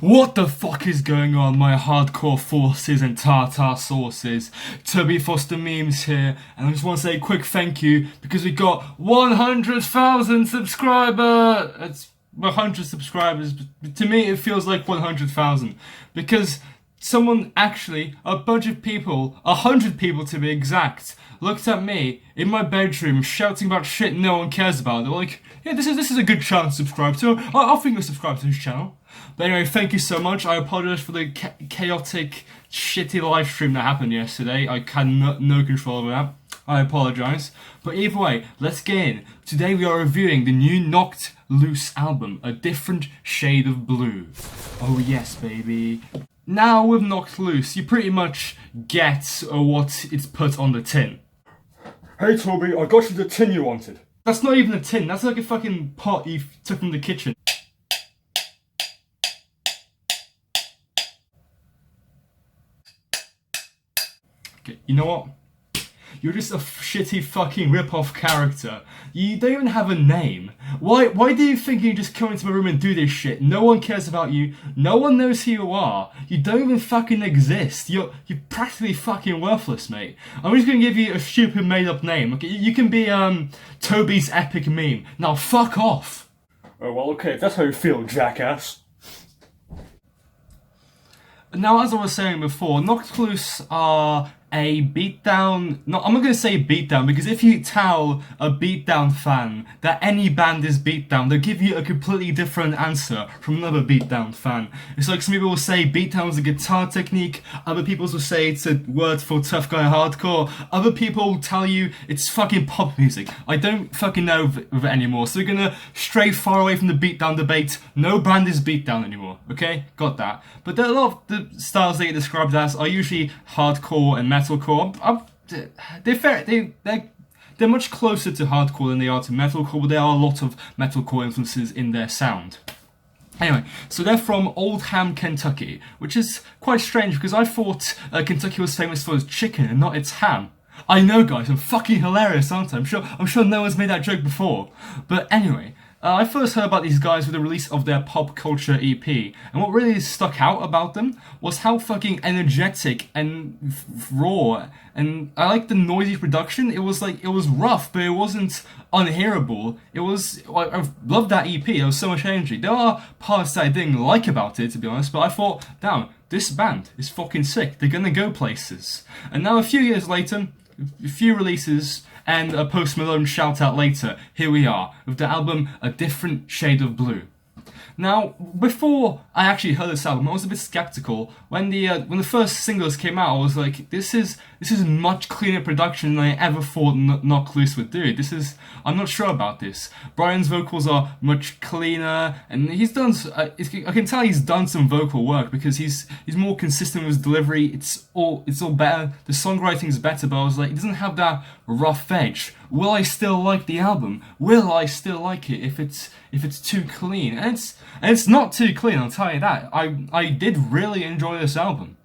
What the fuck is going on, my hardcore forces and tartar sauces? Toby Foster memes here, and I just want to say a quick thank you because we got 100,000 subscribers. It's 100 subscribers, but to me it feels like 100,000 because someone actually, a bunch of people, 100 people to be exact, looked at me in my bedroom shouting about shit no one cares about. They're like, yeah, this is a good channel to subscribe to. I think you'll subscribe to this channel. But anyway, thank you so much. I apologize for the chaotic, shitty live stream that happened yesterday. I had no control over that. I apologize. But either way, let's get in. Today we are reviewing the new Knocked Loose album, A Different Shade of Blue. Oh yes, baby. Now with Knocked Loose, you pretty much get what it's put on the tin. Hey Toby, I got you the tin you wanted. That's not even a tin, that's like a fucking pot you took from the kitchen. Okay, you know what? You're just a shitty fucking rip-off character. You don't even have a name. Why do you think you just come into my room and do this shit? No one cares about you. No one knows who you are. You don't even fucking exist. You're practically fucking worthless, mate. I'm just gonna give you a stupid made-up name. Okay, you can be Toby's epic meme. Now fuck off. Oh well, okay, if that's how you feel, jackass. Now, as I was saying before, Knocked Loose are a beatdown. No, I'm not going to say beatdown because if you tell a beatdown fan that any band is beatdown, they'll give you a completely different answer from another beatdown fan. It's like some people will say beatdown is a guitar technique, other people will say it's a word for tough guy hardcore, other people will tell you it's fucking pop music. I don't fucking know of it anymore, so we're gonna stray far away from the beatdown debate. No band is beatdown anymore, okay? Got that. But there are a lot of the styles they get described as are usually hardcore and metalcore. They're much closer to hardcore than they are to metalcore, but there are a lot of metalcore influences in their sound. Anyway, so they're from Oldham, Kentucky, which is quite strange because I thought Kentucky was famous for its chicken and not its ham. I know, guys, I'm fucking hilarious, aren't I? I'm sure no one's made that joke before. But anyway, I first heard about these guys with the release of their Pop Culture EP, and what really stuck out about them was how fucking energetic and raw, and I like the noisy production. It was rough, but it wasn't unhearable. I loved that EP, there was so much energy. There are parts that I didn't like about it, to be honest, but I thought, damn, this band is fucking sick, they're gonna go places. And now a few years later, a few releases, and a Post Malone shout out later, here we are, with the album A Different Shade of Blue. Now, before I actually heard this album, I was a bit skeptical. When the first singles came out, I was like, this is much cleaner production than I ever thought Knocked Loose would do. I'm not sure about this. Brian's vocals are much cleaner, and he's done. I can tell he's done some vocal work because he's more consistent with his delivery. It's all better. The songwriting's better, but I was like, it doesn't have that rough edge. Will I still like the album? Will I still like it if it's too clean? And it's not too clean, I'll tell you that. I did really enjoy this album.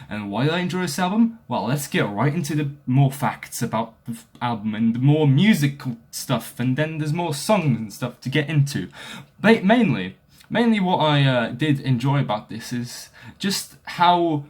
And why did I enjoy this album? Well, let's get right into the more facts about the album and the more musical stuff, and then there's more songs and stuff to get into. But mainly what I did enjoy about this is just how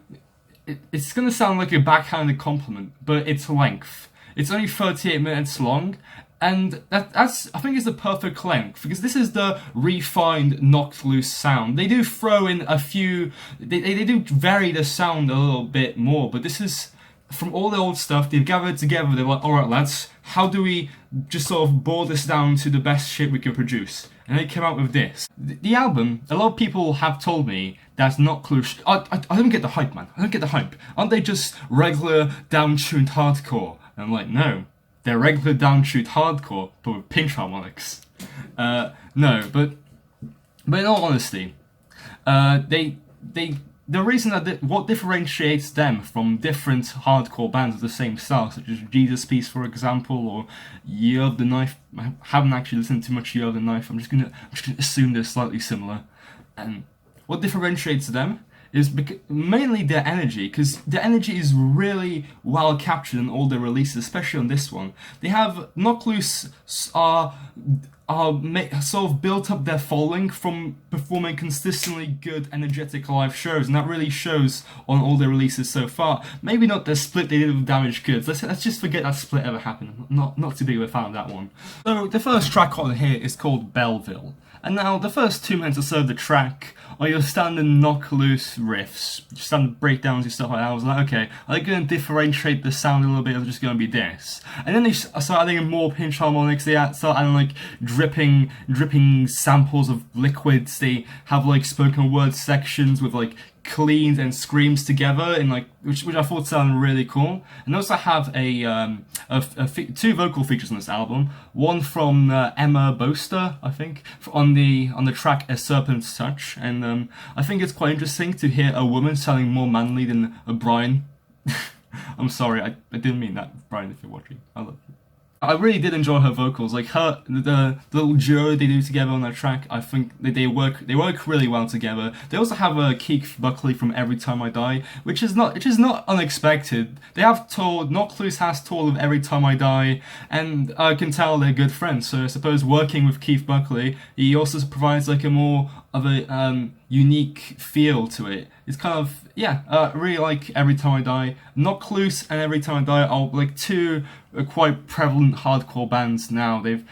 it's gonna sound like a backhanded compliment, but its length. It's only 38 minutes long, and that's I think it's the perfect length because this is the refined Knocked Loose sound. They do throw in a few, they do vary the sound a little bit more, but this is from all the old stuff. They've gathered together. They're like, all right, lads, how do we just sort of boil this down to the best shit we can produce? And they came out with this. The album, a lot of people have told me that's Knocked Loose. I don't get the hype, man. I don't get the hype. Aren't they just regular down-tuned hardcore? And I'm like, no, they're regular down-tuned hardcore, but with pinch harmonics. No, but in all honesty, the reason what differentiates them from different hardcore bands of the same style, such as Jesus Piece, for example, or Year of the Knife. I haven't actually listened to much Year of the Knife. I'm just gonna assume they're slightly similar. And what differentiates them is mainly their energy, because their energy is really well captured in all their releases, especially on this one. They have Knocked Loose sort of built up their following from performing consistently good, energetic live shows, and that really shows on all their releases so far. Maybe not the split they did with Damaged Goods. Let's just forget that split ever happened. Not too big of a fan of that one. So the first track on here is called Belleville. And now, the first 2 minutes or so of the track are your standard knock loose riffs, standard breakdowns and stuff like that. I was like, okay, are they going to differentiate the sound a little bit, or just going to be this? And then they start adding more pinch harmonics, they start adding like dripping samples of liquids, they have like spoken word sections with like cleans and screams together in like which I thought sounded really cool. And they also have two vocal features on this album. One from Emma Boster, I think, on the track "A Serpent's Touch," and I think it's quite interesting to hear a woman sounding more manly than a Brian. I'm sorry, I didn't mean that, Brian. If you're watching, I really did enjoy her vocals. Like the little duo they do together on that track, I think they work really well together. They also have Keith Buckley from Every Time I Die, which is not unexpected. They have toured. Knocked Loose has toured with Every Time I Die, and I can tell they're good friends. So I suppose working with Keith Buckley, he also provides like a more of a unique feel to it. It's kind of really like Every Time I Die. Knocked Loose and Every Time I Die are like two quite prevalent hardcore bands now. They've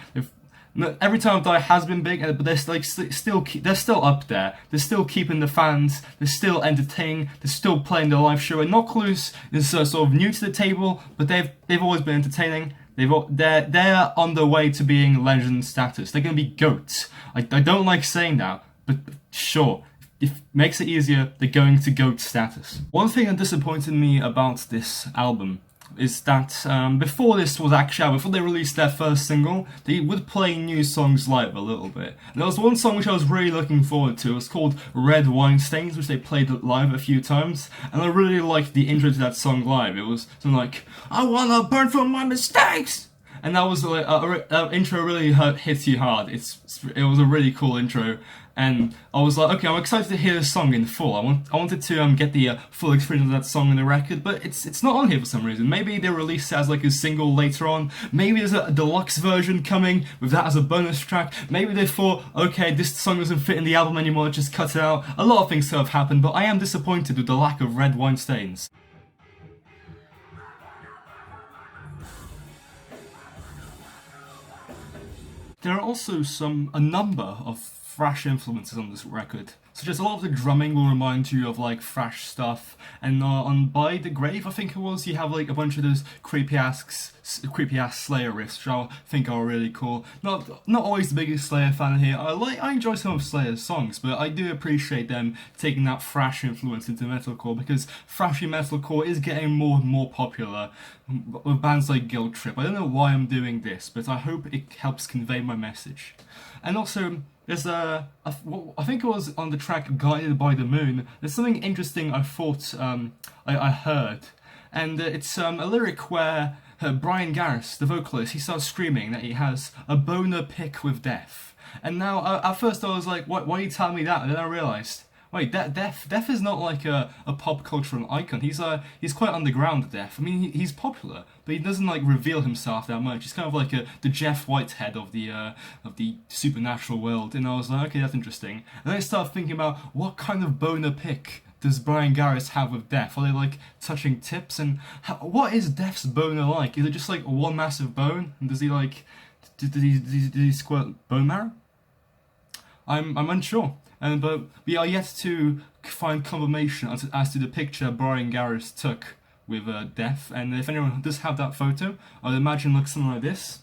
Every Time I Die has been big, but they're like they're still up there. They're still keeping the fans. They're still entertaining. They're still playing their live show. And Knocked Loose is sort of new to the table, but they've always been entertaining. They're on their way to being legend status. They're gonna be GOATs. I don't like saying that, but sure. It makes it easier, they're going to GOAT status. One thing that disappointed me about this album is that before this was actually out, before they released their first single, they would play new songs live a little bit. And there was one song which I was really looking forward to. It was called Red Wine Stains, which they played live a few times. And I really liked the intro to that song live. It was something like, I wanna burn from my mistakes! And that was that intro really hits you hard. It was a really cool intro, and I was like, okay, I'm excited to hear this song in full. I wanted to get the full experience of that song in the record, but it's not on here for some reason. Maybe they released it as like a single later on. Maybe there's a deluxe version coming with that as a bonus track. Maybe they thought, okay, this song doesn't fit in the album anymore, just cut it out. A lot of things could have happened, but I am disappointed with the lack of Red Wine Stains. There are also a number of thrash influences on this record, such as a lot of the drumming will remind you of like thrash stuff, and on By the Grave, I think it was, you have like a bunch of those creepy ass Slayer riffs, which I think are really cool. Not always the biggest Slayer fan here. I enjoy some of Slayer's songs, but I do appreciate them taking that thrash influence into metalcore, because thrashy metalcore is getting more and more popular with bands like Guilt Trip. I don't know why I'm doing this, but I hope it helps convey my message. And also, there's I think it was on the track Guided by the Moon, there's something interesting I thought I heard. And it's a lyric where Brian Garris, the vocalist, he starts screaming that he has a boner pick with death. And now, at first I was like, why are you telling me that? And then I realised, wait, Death is not like a pop cultural icon. He's quite underground, Death. I mean, he's popular, but he doesn't like reveal himself that much. He's kind of like the Jeff Whitehead of the supernatural world. And I was like, okay, that's interesting. And then I started thinking about what kind of boner pick does Brian Garris have with Death? Are they like touching tips? And what is Death's boner like? Is it just like one massive bone? And does he like did he squirt bone marrow? I'm unsure. But we are yet to find confirmation as to the picture Brian Garris took with Death, and if anyone does have that photo, I'd imagine it looks something like this.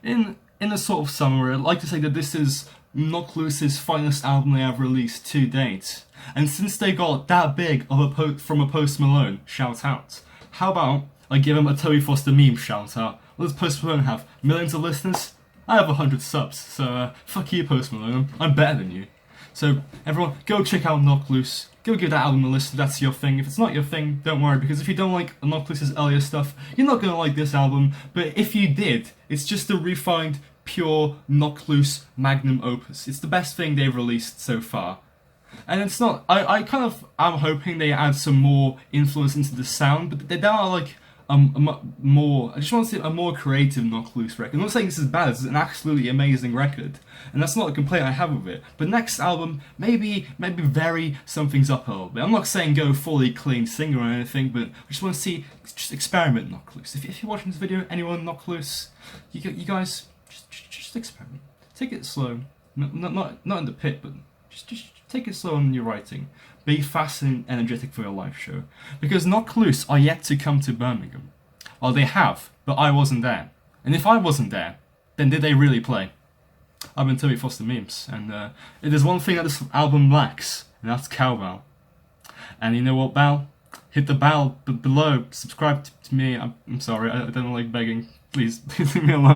In a sort of summary, I'd like to say that this is Knocked Loose's finest album they have released to date, and since they got that big of from a Post Malone, shout out. How about I give him a Toby Foster meme shout out? What does Post Malone have? Millions of listeners? I have 100 subs, so fuck you, Post Malone. I'm better than you. So everyone, go check out Knocked Loose. Go give that album a listen if that's your thing. If it's not your thing, don't worry, because if you don't like Knocked Loose's earlier stuff, you're not gonna like this album. But if you did, it's just a refined, pure Knocked Loose magnum opus. It's the best thing they've released so far. And it's not. I'm hoping they add some more influence into the sound, but they are like more. I just want to see a more creative Knocked Loose record. I'm not saying this is bad. This is an absolutely amazing record, and that's not a complaint I have with it. But next album, maybe vary some things up a little bit. I'm not saying go fully clean singer or anything, but I just want to see, just experiment Knocked Loose. If you're watching this video, anyone Knocked Loose, you guys just experiment. Take it slow. Not in the pit, but just take it slow in your writing. Be fast and energetic for your live show. Because Knocked Loose are yet to come to Birmingham. Well, they have, but I wasn't there. And if I wasn't there, then did they really play? I've been Toby Foster Memes, and there's one thing that this album lacks, and that's cowbell. And you know what, Bal? Hit the bell below, subscribe to me. I'm sorry, I don't like begging. Please leave me alone.